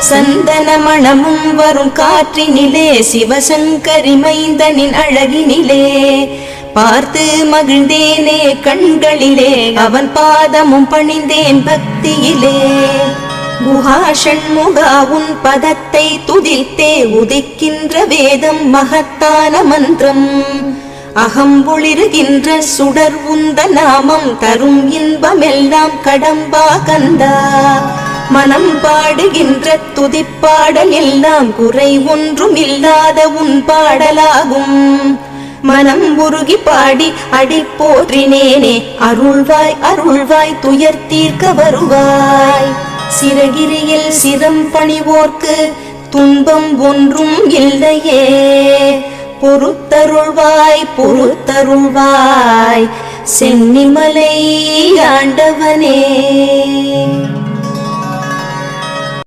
சந்தன மணமும் வரும் காற்றினிலே சிவசங்கரி மைந்தனின் அழகினிலே பார்த்து மகிழ்ந்தேனே கண்களிலே அவன் பாதமும் பணிந்தேன் பக்தியிலே குஹா ஷண்முகா உன் பதத்தை துதித்தே உதிக்கின்ற வேதம் மகத்தான மந்திரம் அகம்பொளிருகின்ற சுடர் உந்த நாமம் தரும் இன்பமெல்லாம் கடம்பா கந்தா மனம் பாடுகின்ற துதிப்பாடல் எல்லாம் குறை ஒன்றும் இல்லாத உன் பாடலாகும் மனம் உருகி பாடி அடி போற்றினேனே அருள்வாய் அருள்வாய் துயர் தீர்க்க வருவாய் சிறகிரியில் சிரம் பணிவோர்க்கு துன்பம் ஒன்றும் இல்லையே பொறுத்தருள்வாய் பொறுத்தருள்வாய் சென்னிமலை ஆண்டவனே.